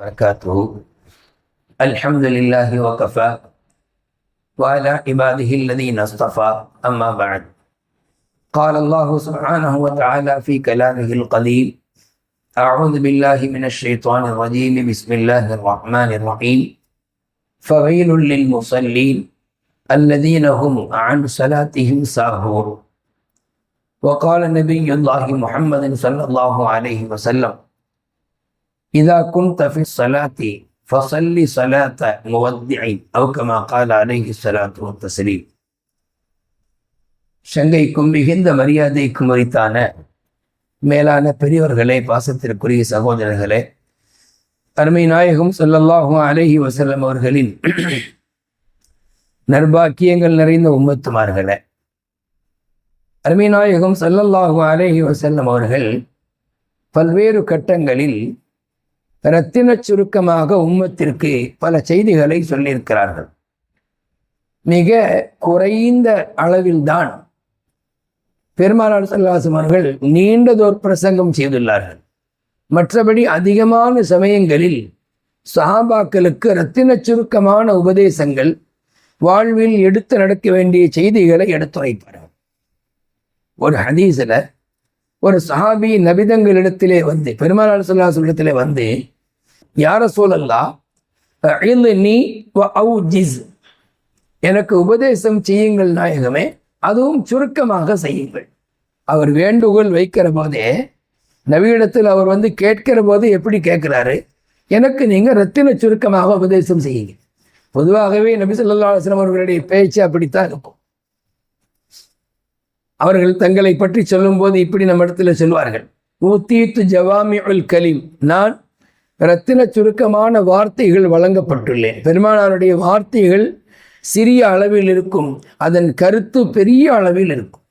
وبركاته. الحمد لله وكفى وعلى عباده الذين اصطفى. أما بعد، قال الله سبحانه وتعالى في كلامه القديم: أعوذ بالله من الشيطان الرجيم، بسم الله الرحمن الرحيم. فويل للمصلين الذين هم عن صلاتهم ساهون. وقال نبي الله محمد صلى الله عليه وسلم: إذا كنت في الصلاة فصلي صلاة مودع أو كما قال عليه الصلاة والتسليم. சங்கைக்கும் மிகுந்த மரியாதைக்கும் உரித்தான மேலான பெரியவர்களே, பாசத்திற்குரிய சகோதரர்களே, அருமை நாயகம் ஸல்லல்லாஹு அலைஹி வஸல்லம் அவர்களின் நற்பாக்கியங்கள் நிறைந்த உம்மத்துமார்களே, அருமை நாயகம் ஸல்லல்லாஹு அலைஹி வஸல்லம் அவர்கள் பல்வேறு கட்டங்களில் இரத்தின சுருக்கமாக உம்மத்திற்கு பல செய்திகளை சொல்லியிருக்கிறார்கள். மிக குறைந்த அளவில்தான் பெருமானார் ஸல்லல்லாஹு அலைஹி வஸல்லம் அவர்கள் நீண்டதோர் பிரசங்கம் செய்துள்ளார்கள். மற்றபடி அதிகமான சமயங்களில் சஹாபாக்களுக்கு இரத்தின சுருக்கமான உபதேசங்கள், வாழ்வில் எடுத்து நடக்க வேண்டிய செய்திகளை எடுத்துரைப்பார்கள். ஒரு ஹதீஸில் ஒரு சஹாபி நபிதங்களிடத்திலே வந்து, பெருமானார் ஸல்லல்லாஹு அலைஹி வஸல்லம் இடத்திலே வந்து, யா ரசூலல்லாஹ் இல்னி வ அவ்ஜிஸ், எனக்கு உபதேசம் செய்யுங்கள் நாயகமே, அதுவும் சுருக்கமாக செய்யுங்கள். அவர் வேண்டுகோள் வைக்கிற போதே, நபியிடத்தில் அவர் வந்து கேட்கிற போது எப்படி கேட்கிறாரு, எனக்கு நீங்கள் இரத்தின சுருக்கமாக உபதேசம் செய்யுங்க. பொதுவாகவே நபி ஸல்லல்லாஹு அலைஹி வஸல்லம் அவர்களுடைய பேச்சு அப்படித்தான் இருக்கும். அவர்கள் தங்களை பற்றி சொல்லும்போது இப்படி நம்ம இடத்துல சொல்வார்கள்: ஊத்தீத்து ஜவாமிஉல் கலீம், நான் இரத்தின சுருக்கமான வார்த்தைகள் வழங்கப்பட்டுள்ளேன். பெருமானாருடைய வார்த்தைகள் சிறிய அளவில் இருக்கும், அதன் கருத்து பெரிய அளவில் இருக்கும்.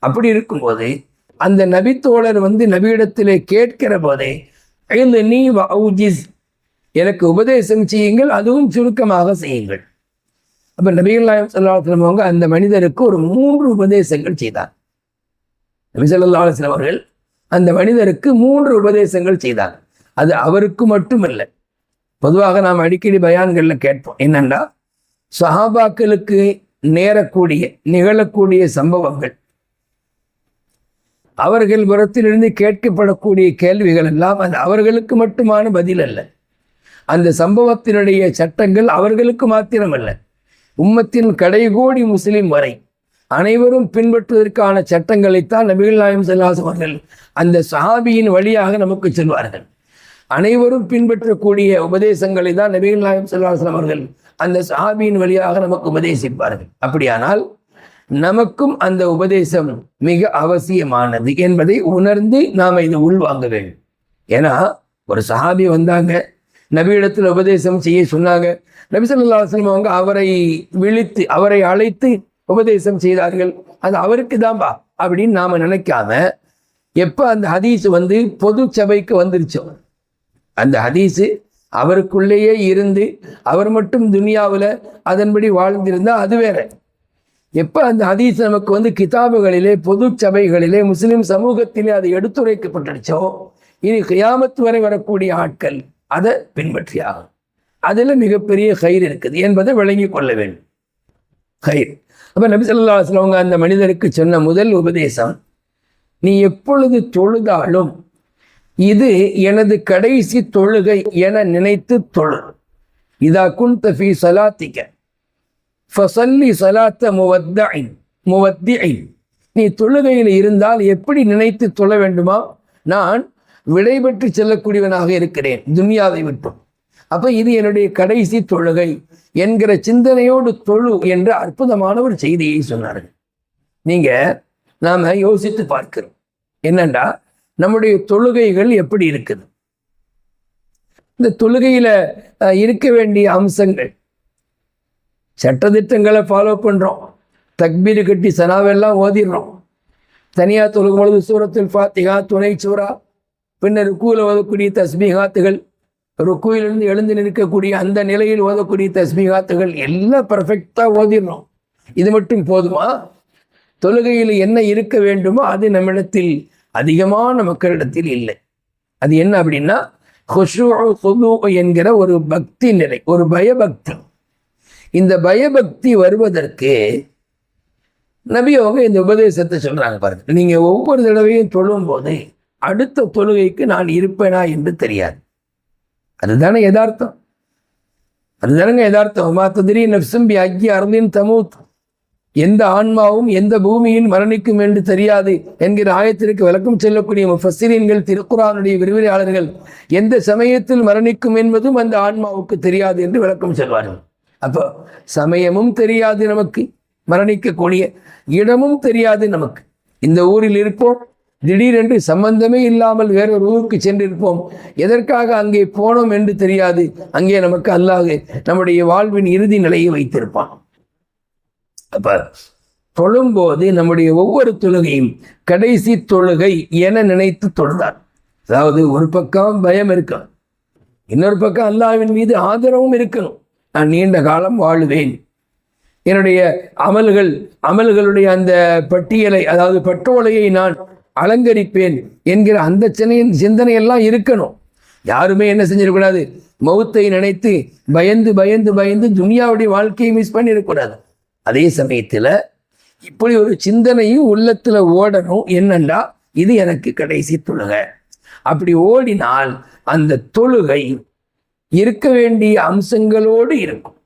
அப்படி இருக்கும்போது அந்த நபித்தோழர் வந்து நபியிடத்திலே கேட்கிற போதே, இல்னி வ அவ்ஜிஸ், எனக்கு உபதேசம் செய்யுங்கள், அதுவும் சுருக்கமாக செய்யுங்கள். அப்போ நபிகள் நாயகம் ஸல்லல்லாஹு அலைஹி வஸல்லம் அவங்க அந்த மனிதருக்கு ஒரு 3 உபதேசங்கள் செய்தார். நபி ஸல்லல்லாஹு அலைஹி வஸல்லம் அவர்கள் அந்த மனிதருக்கு 3 உபதேசங்கள் செய்தார். அது அவருக்கு மட்டுமல்ல, பொதுவாக நாம் அடிக்கடி பயான்களில் கேட்போம். என்னென்னா, சஹாபாக்களுக்கு நிகழக்கூடிய சம்பவங்கள், அவர்கள் புறத்திலிருந்து கேட்கப்படக்கூடிய கேள்விகள் எல்லாம் அது அவர்களுக்கு மட்டுமான பதில் அல்ல. அந்த சம்பவத்தினுடைய சட்டங்கள் அவர்களுக்கு மாத்திரமல்ல, உம்மத்தின் கடைகோடி முஸ்லிம் வரை அனைவரும் பின்பற்றுவதற்கான சட்டங்களைத்தான் நபிகள் நாயகம் ஸல்லல்லாஹு அலைஹி வஸல்லம் அவர்கள் அந்த சஹாபியின் வழியாக நமக்கு சொல்வார்கள். அனைவரும் பின்பற்றக்கூடிய உபதேசங்களை தான் நபிகள் நாயகம் ஸல்லல்லாஹு அலைஹி வஸல்லம் அவர்கள் அந்த சஹாபியின் வழியாக நமக்கு உபதேசிப்பார்கள். அப்படியானால் நமக்கும் அந்த உபதேசம் மிக அவசியமானது என்பதை உணர்ந்து நாம் இதை உள்வாங்க வேண்டும். ஏன்னா, ஒரு சஹாபி வந்தாங்க, நபியிடத்தில் உபதேசம் செய்ய சொன்னாங்க. நபி ஸல்லல்லாஹு அலைஹி வஸல்லம் அவங்க அவரை விழித்து, அவரை அழைத்து உபதேசம் செய்தார்கள். அது அவருக்கு தான்பா அப்படின்னு நாம நினைக்காம, எப்போ அந்த ஹதீஸ் வந்து பொது சபைக்கு வந்துருச்சோ, அந்த ஹதீஸு அவருக்குள்ளேயே இருந்து அவர் மட்டும் துனியாவில் அதன்படி வாழ்ந்திருந்தால் அது வேற. எப்போ அந்த ஹதீஸ் நமக்கு வந்து கிதாபுகளிலே, பொது சபைகளிலே, முஸ்லிம் சமூகத்திலே அது எடுத்துரைக்கப்பட்டுச்சோ, இனி கியாமத் வரை வரக்கூடிய ஆட்கள் அதை பின்பற்றியாகும். அதில் மிகப்பெரிய கயிறு இருக்குது என்பதை விளங்கி கொள்ள வேண்டும். கயிறு. அப்போ நபி ஸல்லல்லாஹு அலைஹி வஸல்லம் அந்த மனிதருக்கு சொன்ன முதல் உபதேசம், நீ எப்பொழுது தொழுதாலும் இது எனது கடைசி தொழுகை என நினைத்து தொழு. இதா குன்த ஃபீ ஸலாத்திக ஃபஸல்லி ஸலாத்த முவத்திஇன், நீ தொழுகையில் இருந்தால் எப்படி நினைத்து தொழ வேண்டுமா, நான் விடைபெற்று செல்லக்கூடியவனாக இருக்கிறேன் துன்யாவை விட்டும், அப்போ இது என்னுடைய கடைசி தொழுகை என்கிற சிந்தனையோடு தொழு என்ற அற்புதமான ஒரு செய்தியை சொன்னார்கள். நாம் யோசித்து பார்க்கிறோம், என்னண்டா நம்முடைய தொழுகைகள் எப்படி இருக்குது, இந்த தொழுகையில் இருக்க வேண்டிய அம்சங்கள், சட்டத்திட்டங்களை ஃபாலோ பண்ணுறோம், தக்பீர் கட்டி சனாவெல்லாம் ஓதிடுறோம், தனியாக தொழுகும் பொழுது சூரத்துல் ஃபாத்திஹா, துணை சூரா, பின்னர் ருக்கூவில் ஓதக்கூடிய தஸ்பீஹாத்துகள், ருக்கூவிலிருந்து எழுந்து நிற்கக்கூடிய அந்த நிலையில் ஓதக்கூடிய தஸ்பீஹாத்துகள் எல்லாம் பர்ஃபெக்டாக ஓதிடுறோம். இது மட்டும் போதுமா? தொழுகையில் என்ன இருக்க வேண்டுமோ அது நம்மிடத்தில் அதிகமான மக்களிடத்தில் இல்லை. அது என்ன அப்படின்னா, என்கிற ஒரு பக்தி நிலை, ஒரு பயபக்தி. இந்த பயபக்தி வருவதற்கு நபி அவங்க இந்த உபதேசத்தை சொல்றாங்க பாருங்க. நீங்க ஒவ்வொரு தடவையும் தொழும் போது அடுத்த தொழுகைக்கு நான் இருப்பேனா என்று தெரியாது. அதுதானே யதார்த்தம், அதுதானங்க யதார்த்தம். மாத்ததிரி நப்சும் பி அக்கி அருளின் தமூத், எந்த ஆன்மாவும் எந்த பூமியில் மரணிக்கும் என்று தெரியாது என்கிற ஆயத்திற்கு விளக்கம் சொல்லக்கூடிய முஃபஸ்ஸிரீன்கள், திருக்குர்ஆனுடைய விரிவுரையாளர்கள் எந்த சமயத்தில் மரணிக்கும் என்பதும் அந்த ஆன்மாவுக்கு தெரியாது என்று விளக்கம் சொல்வார்கள். அப்போ சமயமும் தெரியாது நமக்கு, மரணிக்கக்கூடிய இடமும் தெரியாது நமக்கு. இந்த ஊரில் இருப்போம், திடீரென்று சம்பந்தமே இல்லாமல் வேறொரு ஊருக்கு சென்றிருப்போம், எதற்காக அங்கே போனோம் என்று தெரியாது. அங்கே நமக்கு அல்லாஹ் நம்முடைய வாழ்வின் இறுதி நிலையை வைத்திருப்பான். அப்ப தொழும்போது நம்முடைய ஒவ்வொரு தொழுகையும் கடைசி தொழுகை என நினைத்து தொழுதார். அதாவது ஒரு பக்கம் பயம் இருக்கணும், இன்னொரு பக்கம் அல்லாஹ்வின் மீது ஆதரவும் இருக்கணும். நான் நீண்ட காலம் வாழுவேன், என்னுடைய அமல்களுடைய அந்த பட்டியலை, அதாவது பட்டோலையை நான் அலங்கரிப்பேன் என்கிற அந்த சிந்தனையெல்லாம் இருக்கணும். யாருமே என்ன செஞ்சிடக்கூடாது, மௌத்தை நினைத்து பயந்து பயந்து பயந்து துனியாவுடைய வாழ்க்கையை மிஸ் பண்ணிடக்கூடாது. அதே சமயத்தில் இப்படி ஒரு சிந்தனையும் உள்ளத்தில் ஓடணும். என்னண்டா, இது எனக்கு கடைசி தொழுகை. அப்படி ஓடினால் அந்த தொழுகை இருக்க வேண்டிய அம்சங்களோடு இருக்கும்.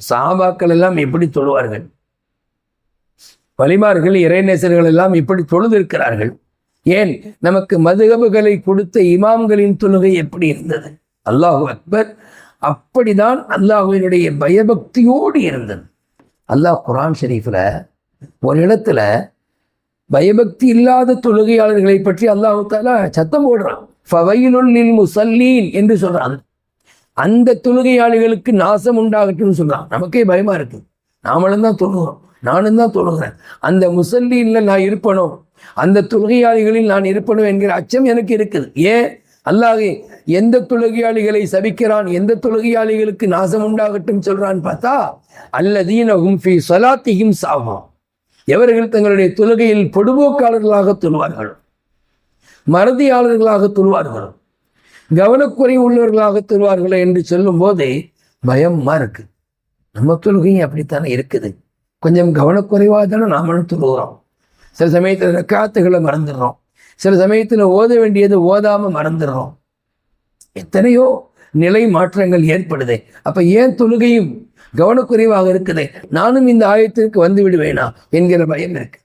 சஹாபாக்கள் எல்லாம் எப்படி தொழுவார்கள், வலிமார்கள் இறைநேசர்கள் எல்லாம் எப்படி தொழுதிருக்கிறார்கள். ஏன் நமக்கு மதுஹபுகளை கொடுத்த இமாம்களின் தொழுகை எப்படி இருந்தது, அல்லாஹு அக்பர். அப்படிதான் அல்லாஹுவினுடைய பயபக்தியோடு இருந்தது. அல்லாஹ் குர்ஆன் ஷரீஃபில் ஒரு இடத்துல பயபக்தி இல்லாத தொழுகையாளர்களை பற்றி அல்லாஹு தஆலா சத்தம் போடுறான். ஃபவைலுல் லில் முஸல்லீன் என்று சொல்றான். அந்த தொழுகையாளிகளுக்கு நாசம் உண்டாகட்டும்னு சொல்றான். நமக்கே பயமா இருக்கு, நாமளும் தான் தொழுகிறோம், நானும் தான் தொழுகிறேன். அந்த முஸல்லீன்ல நான் இருப்பணும், அந்த தொழுகையாளிகளில் நான் இருப்பணும் என்கிற அச்சம் எனக்கு இருக்குது. ஏன் அல்லாஹ் எந்த தொழுகையாளிகளை சபிக்கிறான், எந்த தொழுகையாளிகளுக்கு நாசம் உண்டாகட்டும் சொல்றான்னு பார்த்தா, அல்லதீனஹும் ஃபீ ஸலாத்திஹிம் சாஹூன், எவர்கள் தங்களுடைய தொழுகையில் பொடுபோக்காளர்களாக தொழுவார்கள், மறதியாளர்களாக தொழுவார்கள், கவனக்குறைவு உள்ளவர்களாக தொழுவார்கள் என்று சொல்லும் போதே பயமா இருக்கு. நம்ம தொழுகையும் அப்படித்தானே இருக்குது, கொஞ்சம் கவனக்குறைவாக தானே நாமளும் தொழுகிறோம். சில சமயத்தில் ரக்காத்துகளை மறந்துடுறோம், சில சமயத்தில் ஓத வேண்டியது ஓதாம மறந்துடுறோம். எத்தனையோ நிலை மாற்றங்கள் ஏற்படுது. அப்ப ஏன் தொழுகையும் கவனக்குறைவாக இருக்குது, நானும் இந்த ஆயத்திற்கு வந்து விடுவேனா என்கிற பயம் இருக்கு.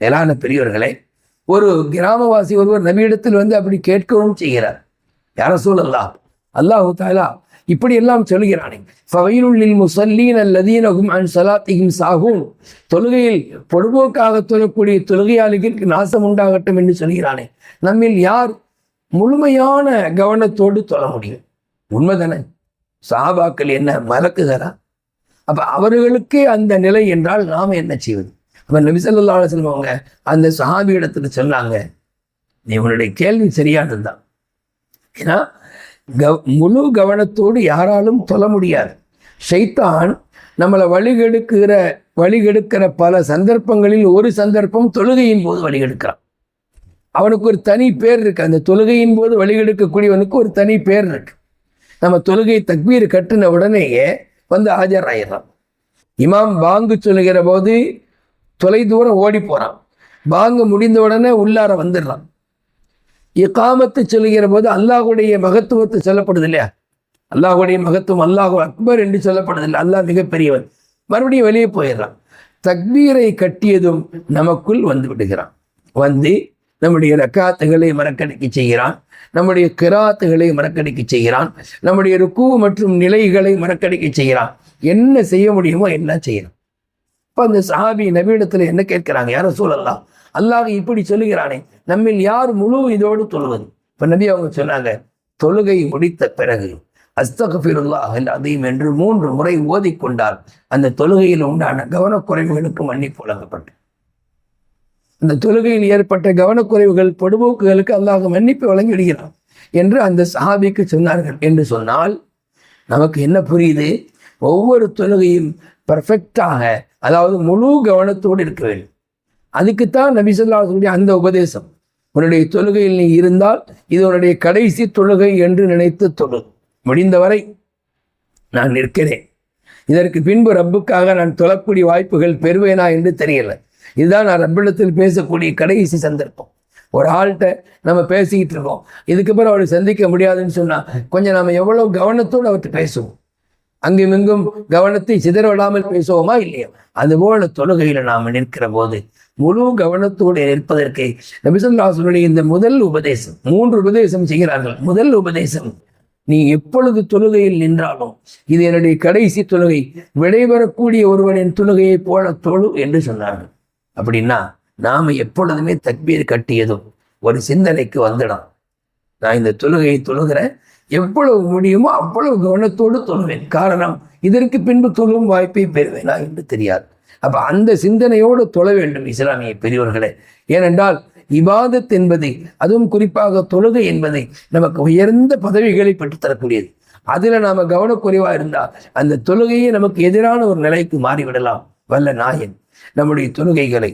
மேலான பெரியவர்களே, ஒரு கிராமவாசி ஒருவர் நபியிடத்தில் வந்து அப்படி கேட்கவும் செய்கிறார். யா ரசூலல்லாஹ், அல்லாஹு தஆலா இப்படி எல்லாம் சொல்கிறானே, ஃபவைலுல் லில் முஸல்லீன அல்லதீன ஹும் அன் ஸலாத்திஹிம் சாஹூன், தொழுகையில் பொடுபோக்காக தொழக்கூடிய தொழுகையாளிகளுக்கு நாசம் உண்டாகட்டும் என்று சொல்கிறானே, நம்மில் யார் முழுமையான கவனத்தோடு தொழ முடியும்? உண்மைதானே? சஹாபாக்கள் என்ன மலக்குகிறா? அப்ப அவர்களுக்கே அந்த நிலை என்றால் நாம் என்ன செய்வது? அப்ப நபி ஸல்லல்லாஹு அலைஹி வஸல்லம் அவங்க அந்த சஹாபி இடத்துல சொன்னாங்க, நீ உன்னுடைய கேள்வி சரியானதுதான். ஏன்னா முழு கவனத்தோடு யாராலும் தொழ முடியாது. ஷைத்தான் நம்மளை வழிகெடுக்கிற பல சந்தர்ப்பங்களில் ஒரு சந்தர்ப்பம் தொழுகையின் போது வழிகெடுக்கிறான். அவனுக்கு ஒரு தனி பேர் இருக்கு, அந்த தொழுகையின் போது வழிகெடுக்கக்கூடியவனுக்கு ஒரு தனி பேர் இருக்கு. நம்ம தொழுகை தக்பீர் கட்டின உடனேயே வந்து ஆஜராயிடறான். இமாம் பாங்கு சொல்லுகிற போது தொலை தூரம் ஓடி போறான், பாங்கு முடிந்த உடனே உள்ளார வந்துடுறான். இகாமத்து சொல்லுகிற போது அல்லாஹுடைய மகத்துவத்தை சொல்லப்படுது இல்லையா, அல்லாஹுடைய மகத்துவம், அல்லாஹு அக்பர் என்று சொல்லப்படுதில்லை, அல்லாஹ் மிகப்பெரியவன். மறுபடியும் வெளியே போயிடுறான். தக்பீரை கட்டியதும் நமக்குள் வந்து விடுகிறான். வந்து நம்முடைய ரக்காத்துகளை மறக்கடிக்க செய்கிறான், நம்முடைய கிராத்துகளை மறக்கடிக்க செய்கிறான், நம்முடைய ருக்கு மற்றும் நிலைகளை மறக்கடிக்க செய்கிறான். என்ன செய்ய முடியுமோ எல்லாம் செய்யறான். இப்போ அந்த சஹாபி நபியிடத்துல என்ன கேட்கிறாங்க, யா ரசூலல்லாஹ், அல்லாஹ் இப்படி சொல்லுகிறானே, நம்மில் யார் முழு இதோடு தொழுவது? இப்போ நபி அவங்க சொன்னாங்க, தொழுகை முடித்த பிறகு அஸ்தக்ஃபிருல்லாஹ் அல்-அஸீம் என்று 3 முறை ஓதிக்கொண்டால் அந்த தொழுகையில் உண்டான கவனக்குறைவுகளுக்கு மன்னிப்பு வழங்கப்பட்டு, அந்த தொழுகையில் ஏற்பட்ட கவனக்குறைவுகள் பொடுபோக்குகளுக்கு அல்லாஹ் மன்னிப்பு வழங்கி விடுகிறான் என்று அந்த சஹாபிக்கு சொன்னார்கள். என்று சொன்னால் நமக்கு என்ன புரியுது? ஒவ்வொரு தொழுகையும் பர்ஃபெக்டாக, அதாவது முழு கவனத்தோடு இருக்க வேண்டும். அதுக்குத்தான் நபி ஸல்லல்லாஹு அலைஹி வஸல்லம் அந்த உபதேசம். உன்னுடைய தொழுகையில் நீ இருந்தால் இது உன்னுடைய கடைசி தொழுகை என்று நினைத்து தொழு. முடிந்தவரை நான் நிற்கிறேன், இதற்கு பின்பு ரப்புக்காக நான் தொழக்கூடிய வாய்ப்புகள் பெறுவேனா என்று தெரியல. இதுதான் நான் ரப்பிடத்தில் பேசக்கூடிய கடைசி சந்தர்ப்பம். ஒரு ஆள்கிட்ட நம்ம பேசிக்கிட்டு இருக்கோம், இதுக்கப்புறம் அவரை சந்திக்க முடியாதுன்னு சொன்னால் கொஞ்சம் நம்ம எவ்வளோ கவனத்தோடு அவர்கிட்ட பேசுவோம், அங்கும் இங்கும் கவனத்தை சிதற விடாமல் பேசுவோமா இல்லையா? அதுபோல தொழுகையில் நாம் நிற்கிற போது முழு கவனத்தோடு நிற்பதற்கு நபி ஸல்லல்லாஹு அலைஹி வஸல்லம் இந்த முதல் உபதேசம், 3 உபதேசம் செய்கிறார்கள். முதல் உபதேசம், நீ எப்பொழுது தொழுகையில் நின்றாலும் இது என்னுடைய கடைசி தொழுகை, விடைபெறக்கூடிய ஒருவனின் தொழுகையை போல தொழு என்று சொன்னார்கள். அப்படின்னா நாம் எப்பொழுதுமே தக்பீர் கட்டியதும் ஒரு சிந்தனைக்கு வந்துடும், நான் இந்த தொழுகையை தொழுகிறேன், எவ்வளவு முடியுமோ அவ்வளவு கவனத்தோடு தொழுவேன். காரணம், இதற்கு பின்பு தொழும் வாய்ப்பை பெறுவேனா என்று தெரியாது. அப்போ அந்த சிந்தனையோடு தொழ வேண்டும் இஸ்லாமிய பெரியவர்களே. ஏனென்றால் இபாதத் என்பது, அதுவும் குறிப்பாக தொழுகை என்பதை நமக்கு உயர்ந்த பதவிகளை பெற்றுத்தரக்கூடியது. அதில் நாம் கவனக்குறைவாக இருந்தால் அந்த தொழுகையே நமக்கு எதிரான ஒரு நிலைக்கு மாறிவிடலாம். வல்ல நாயன் நம்முடைய தொழுகைகளை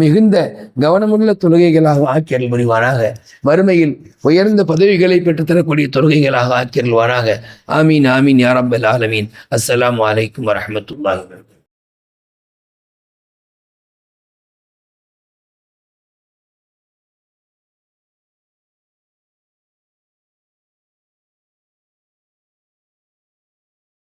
மிகுந்த கவனமுள்ள தொழுகைகளாக ஆக்கியல் புரிவானாக. மறுமையில் உயர்ந்த பதவிகளை பெற்றுத்தரக்கூடிய தொழுகைகளாக ஆக்கியல்வானாக. ஆமீன் ஆமீன் யா ரப்பல் ஆலமீன். அஸ்ஸலாமு அலைக்கும் வரஹ்மத்துல்லாஹி வபரகாத்துஹு.